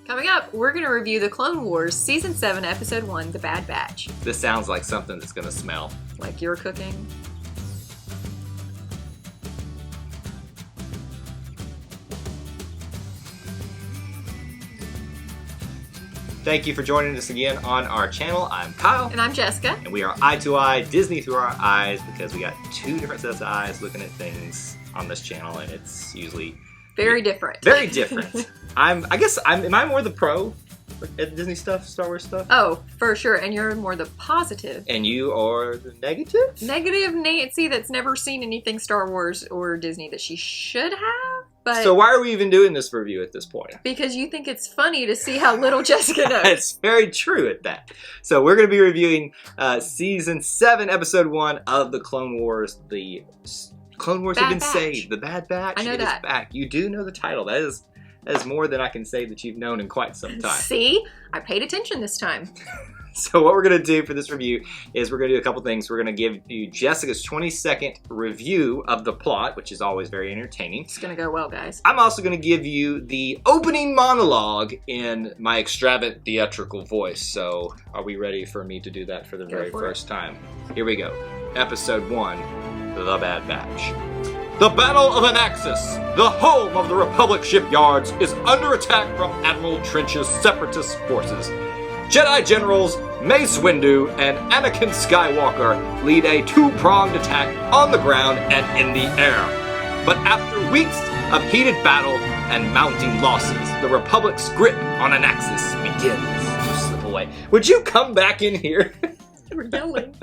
Coming up, we're going to review the Clone Wars Season 7, Episode 1, The Bad Batch. This sounds like something that's going to smell. Like you're cooking. Thank you for joining us again on our channel. I'm Kyle. And I'm Jessica. And we are eye to eye, Disney through our eyes, because we got two different sets of eyes looking at things on this channel, and it's usually very different. Very different. Am I more the pro at Disney stuff, Star Wars stuff? Oh, for sure. And you're more the positive. And you are the negative? Negative Nancy that's never seen anything Star Wars or Disney that she should have. But so why are we even doing this review at this point? Because you think it's funny to see how little Jessica knows. It's very true at that. So we're going to be reviewing Season 7, Episode 1 of the Clone Wars. The Clone Wars have been saved. The Bad Batch I know is back. You do know the title. That is more than I can say that you've known in quite some time. See? I paid attention this time. So what we're going to do for this review is we're going to do a couple things. We're going to give you Jessica's 20-second review of the plot, which is always very entertaining. It's going to go well, guys. I'm also going to give you the opening monologue in my extravagant theatrical voice. So are we ready for me to do that for the very first time? Here we go. Episode 1, The Bad Batch. The Battle of Anaxis, the home of the Republic shipyards, is under attack from Admiral Trench's separatist forces. Jedi Generals Mace Windu and Anakin Skywalker lead a two-pronged attack on the ground and in the air. But after weeks of heated battle and mounting losses, the Republic's grip on Anaxis begins to slip away. Would you come back in here? They were yelling.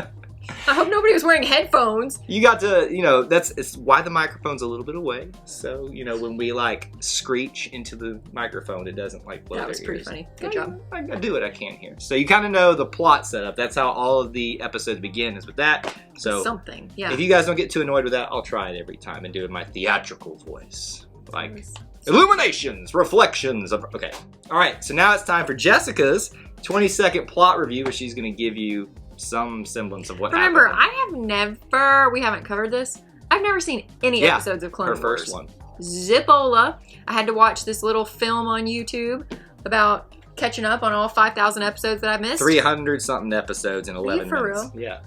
I hope nobody was wearing headphones. You got to, it's why the microphone's a little bit away. So, when we screech into the microphone, it doesn't blow their ears. That was pretty funny. Good job. I do what I can here. So you kind of know the plot setup. That's how all of the episodes begin, is with that. So something, yeah. If you guys don't get too annoyed with that, I'll try it every time and do it in my theatrical voice. Illuminations, reflections of, okay. All right, so now it's time for Jessica's 20-second plot review, where she's going to give you some semblance of what happened. Remember, we haven't covered this. I've never seen any episodes of Clone Wars. Her first one. Zipola. I had to watch this little film on YouTube about catching up on all 5,000 episodes that I missed. 300-something episodes in 11 for minutes. real? Yeah.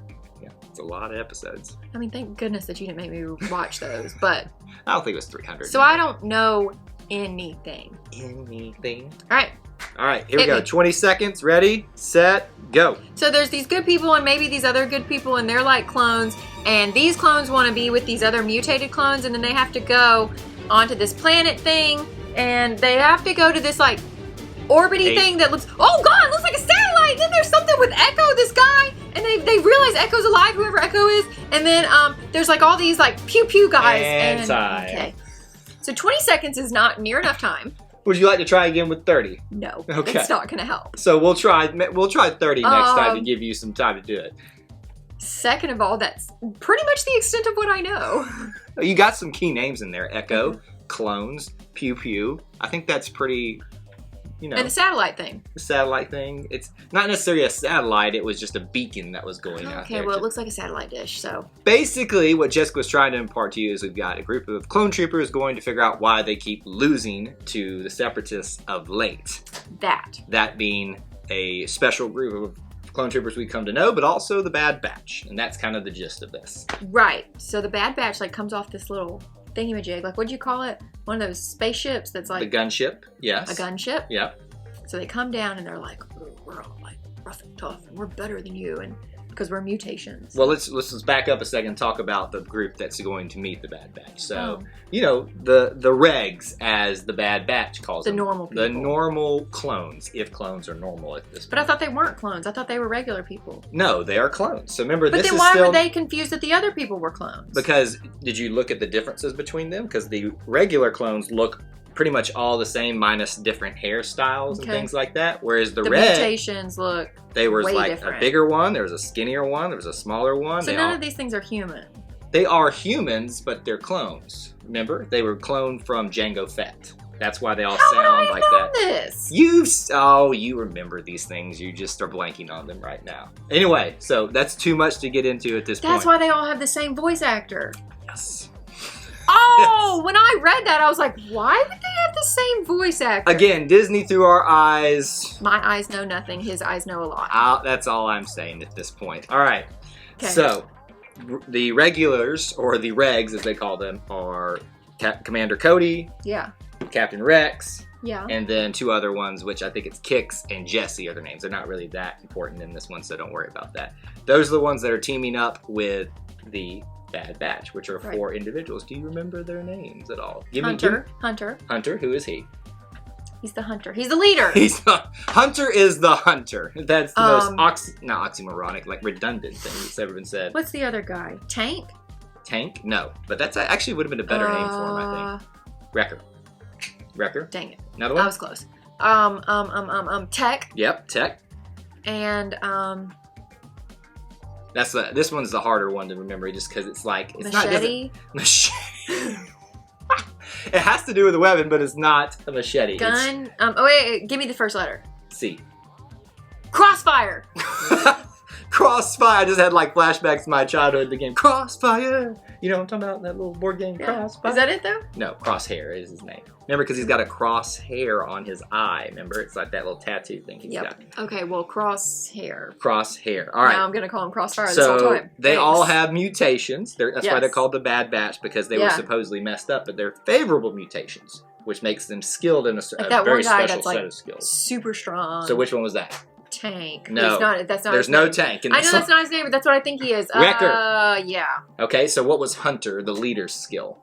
It's a lot of episodes. I mean, thank goodness that you didn't make me watch those, but... I don't think it was 300. So I don't know anything. All right, here we go. 20 seconds. Ready, set, go. So there's these good people and maybe these other good people, and they're like clones, and these clones want to be with these other mutated clones, and then they have to go onto this planet thing, and they have to go to this orbity thing that looks, oh god, it looks like a satellite. And then there's something with Echo, this guy, and they realize Echo's alive, whoever Echo is, and then there's all these pew pew guys. Okay. So 20 seconds is not near enough time. Would you like to try again with 30? No, okay. It's not going to help. So we'll try 30 next time to give you some time to do it. Second of all, that's pretty much the extent of what I know. You got some key names in there. Echo, clones, pew pew. I think that's pretty, And the satellite thing. The satellite thing. It's not necessarily a satellite. It was just a beacon that was going out there. Okay, well, it looks like a satellite dish, so. Basically, what Jessica was trying to impart to you is we've got a group of clone troopers going to figure out why they keep losing to the separatists of late. That being a special group of clone troopers we come to know, but also the Bad Batch. And that's kind of the gist of this. Right. So the Bad Batch comes off this little thingamajig. What'd you call it? One of those spaceships that's the gunship, yes. A gunship? Yeah. So they come down and they're like, oh, we're all rough and tough and we're better than you, and because we're mutations. Well, let's back up a second and talk about the group that's going to meet the Bad Batch. So, the regs, as the Bad Batch calls them. The normal people. The normal clones, if clones are normal at this point. But I thought they weren't clones. I thought they were regular people. No, they are clones. So remember, but this then is why still... were they confused that the other people were clones? Because, did you look at the differences between them? Because the regular clones look pretty much all the same, minus different hairstyles and things like that. Whereas the mutations look they were way different. A bigger one, there was a skinnier one, there was a smaller one. So none of these things are human. They are humans, but they're clones. Remember? They were cloned from Jango Fett. That's why they all sound like that. This? You remember these things. You just are blanking on them right now. Anyway, so that's too much to get into at this point. That's why they all have the same voice actor. Yes. Oh, when I read that, I was like, why would they have the same voice actor? Again, Disney through our eyes. My eyes know nothing. His eyes know a lot. That's all I'm saying at this point. All right. Okay. So, the regulars, or the regs as they call them, are Commander Cody, Yeah. Captain Rex, Yeah. and then 2 other ones, which I think it's Kix and Jesse are their names. They're not really that important in this one, so don't worry about that. Those are the ones that are teaming up with the Bad Batch, which are 4 individuals. Do you remember their names at all? Hunter. Hunter, who is he? He's the hunter. He's the leader. Hunter is the hunter. That's the most not oxymoronic, like redundant thing that's ever been said. What's the other guy? Tank? Tank? No, but that's actually would have been a better name for him, I think. Wrecker. Dang it. Another one? I was close. Tech. Yep, Tech. And this one's the harder one to remember, just because it's like it's machete. Machete. It has to do with a weapon, but it's not a machete. Gun. Wait, give me the first letter. C. Crossfire. Crossfire. I just had like flashbacks to my childhood. The game Crossfire. You know what I'm talking about? That little board game, Crossfire. Is that it though? No, Crosshair is his name. Remember, because he's got a crosshair on his eye. Remember, it's like that little tattoo thing he's got. Okay, well, crosshair. Crosshair. All right. Now I'm gonna call him Crossfire this so whole time. they all have mutations. That's why they're called the Bad Batch, because they were supposedly messed up, but they're favorable mutations, which makes them skilled in a very special set of skills. Super strong. So which one was that? Tank. No, that's not. There's no Tank. I know that's not his name, but that's what I think he is. Wrecker. Yeah. Okay, so what was Hunter, the leader's skill?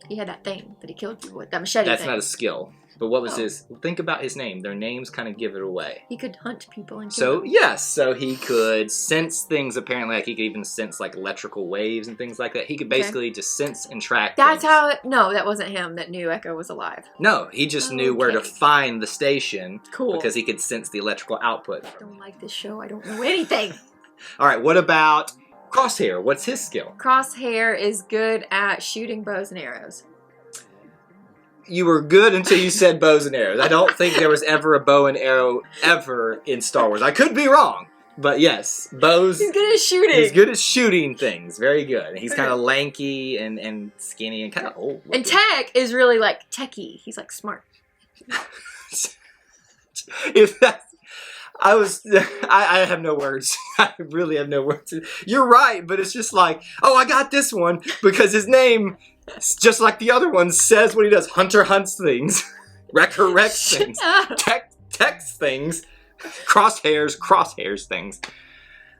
He had that thing that he killed people with, that machete That's thing. not a skill. But what was his? Think about his name. Their names kind of give it away. He could hunt people and kill So them. yes, so he could sense things. Apparently, like he could even sense like electrical waves and things like that. He could basically just sense and track. That's things. how. No, that wasn't him that knew Echo was alive. No, he just knew where to find the station. Cool. Because he could sense the electrical output. I don't like this show. I don't know anything. All right, what about Crosshair? What's his skill? Crosshair is good at shooting bows and arrows. You were good until you said bows and arrows. I don't think there was ever a bow and arrow ever in Star Wars. I could be wrong, but yes, bows. He's good at shooting. He's good at shooting things. Very good. He's kind of lanky and skinny and kind of old. And Tech is really like techie. He's like smart. If that's, I have no words. I really have no words. You're right, but it's just like, oh, I got this one because his name, just like the other ones, says what he does. Hunter hunts things. Wrecker wrecks things. Text things. Crosshairs things.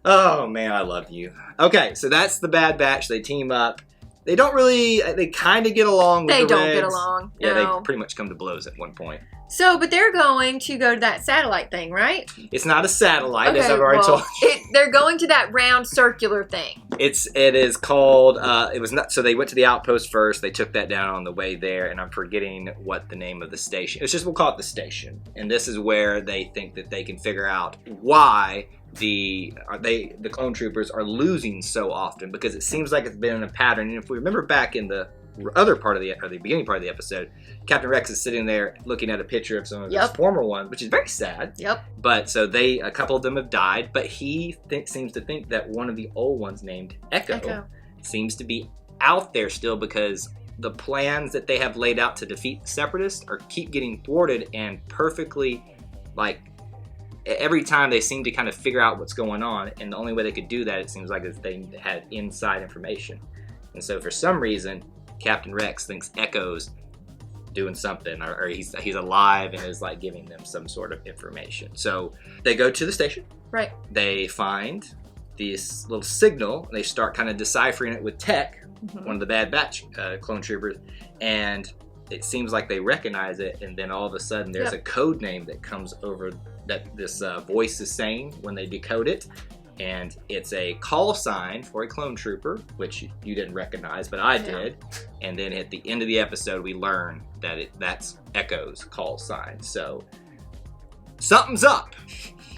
Oh, man, I love you. Okay, so that's the Bad Batch. They team up. They don't really, they kind of get along with the Regs. They don't get along. Yeah, no. they pretty much come to blows at one point. So, but they're going to go to that satellite thing, right? It's not a satellite, as I've already told you. They're going to that round circular thing. It is called, it was not, so they went to the outpost first, they took that down on the way there, and I'm forgetting what the name of the station, it's just, we'll call it the station. And this is where they think that they can figure out why the clone troopers are losing so often, because it seems like it's been a pattern. And if we remember back in the other part of the beginning part of the episode, Captain Rex is sitting there looking at a picture of some of his former ones, which is very sad. Yep. But so a couple of them have died, but he seems to think that one of the old ones named Echo seems to be out there still, because the plans that they have laid out to defeat the Separatists keep getting thwarted, and perfectly, like, every time they seem to kind of figure out what's going on, and the only way they could do that, it seems like, is they had inside information. And so for some reason, Captain Rex thinks Echo's doing something, or he's alive and is like giving them some sort of information. So they go to the station. Right. They find this little signal. They start kind of deciphering it with Tech, one of the Bad Batch clone troopers, and it seems like they recognize it. And then all of a sudden, there's a code name that comes over that this voice is saying when they decode it. And it's a call sign for a clone trooper, which you didn't recognize, but I did. And then at the end of the episode, we learn that that's Echo's call sign. So something's up.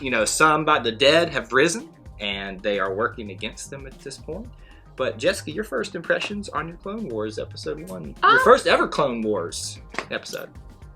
You know, the dead have risen, and they are working against them at this point. But Jessica, your first impressions on your Clone Wars episode 1. Your first ever Clone Wars episode.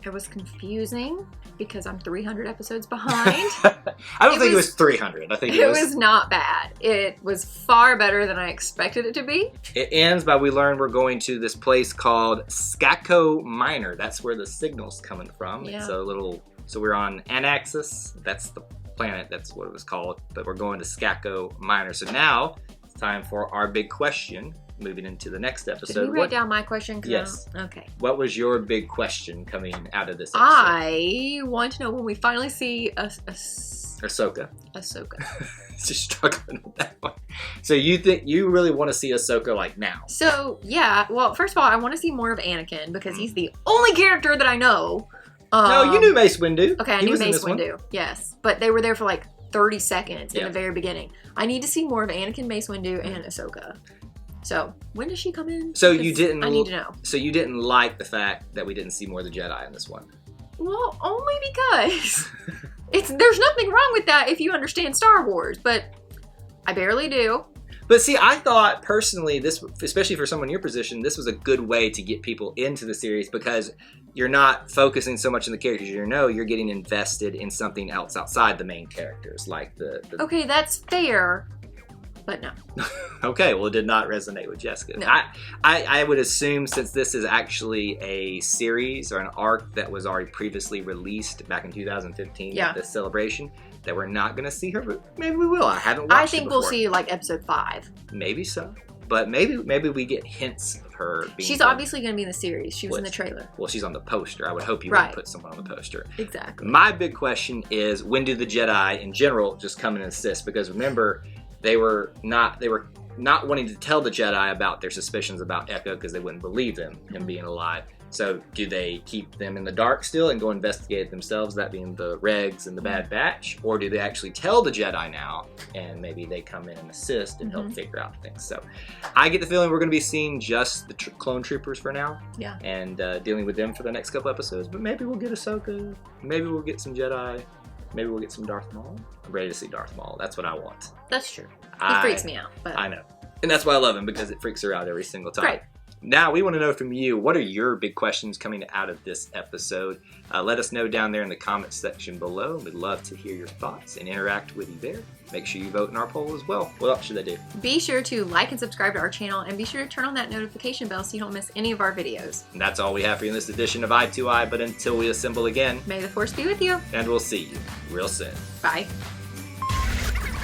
It was confusing because I'm 300 episodes behind. I don't think it was 300. I think it was not bad. It was far better than I expected it to be. It ends by we learn we're going to this place called Skako Minor. That's where the signal's coming from. Yeah. It's a little... So we're on Anaxis. That's the planet. That's what it was called. But we're going to Skako Minor. So now it's time for our big question. Moving into the next episode. Did you write down my question? Yes. Okay. What was your big question coming out of this episode? I want to know when we finally see Ahsoka. Just struggling with that one. So you think you really want to see Ahsoka like now? So yeah. Well, first of all, I want to see more of Anakin because he's the only character that I know. No, you knew Mace Windu. Okay, I knew Mace Windu. Yes, but they were there for like 30 seconds in the very beginning. I need to see more of Anakin, Mace Windu, and Ahsoka. So, when does she come in? So you didn't... I need to know. So you didn't like the fact that we didn't see more of the Jedi in this one? Well, only because there's nothing wrong with that if you understand Star Wars, but I barely do. But see, I thought personally, this, especially for someone in your position, this was a good way to get people into the series because you're not focusing so much on the characters you're getting invested in something else outside the main characters, like the... Okay, that's fair. But no. Okay, well, it did not resonate with Jessica. No. I would assume since this is actually a series or an arc that was already previously released back in 2015 at the celebration, that we're not going to see her, but maybe we will. I haven't watched it before. we'll see like episode 5. Maybe so. But maybe we get hints of her being... She's obviously going to be in the series. She was in the trailer. Well, she's on the poster. I would hope you would put someone on the poster. Exactly. My big question is, when do the Jedi in general just come and assist? Because remember... They were not wanting to tell the Jedi about their suspicions about Echo because they wouldn't believe them, him being alive. So do they keep them in the dark still and go investigate it themselves, that being the Regs and the Bad Batch? Or do they actually tell the Jedi now and maybe they come in and assist and help figure out things? So I get the feeling we're going to be seeing just the clone troopers for now. Yeah. And dealing with them for the next couple episodes. But maybe we'll get Ahsoka. Maybe we'll get some Jedi. Maybe we'll get some Darth Maul. I'm ready to see Darth Maul. That's what I want. That's true. He freaks me out. But... I know. And that's why I love him, because it freaks her out every single time. Right. Now, we want to know from you, what are your big questions coming out of this episode? Let us know down there in the comments section below. We'd love to hear your thoughts and interact with you there. Make sure you vote in our poll as well. What else should they do? Be sure to like and subscribe to our channel, and be sure to turn on that notification bell so you don't miss any of our videos. And that's all we have for you in this edition of Eye to Eye, but until we assemble again... May the Force be with you. And we'll see you real soon. Bye.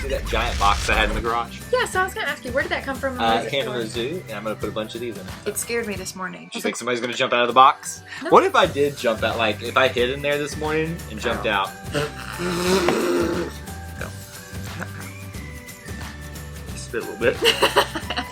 See that giant box I had in the garage? Yeah, so I was going to ask you, where did that come from? It came from the zoo, and I'm going to put a bunch of these in it. It scared me this morning. Do you think somebody's going to jump out of the box? No. What if I did jump out, like, if I hid in there this morning and jumped out? No. Spit a little bit.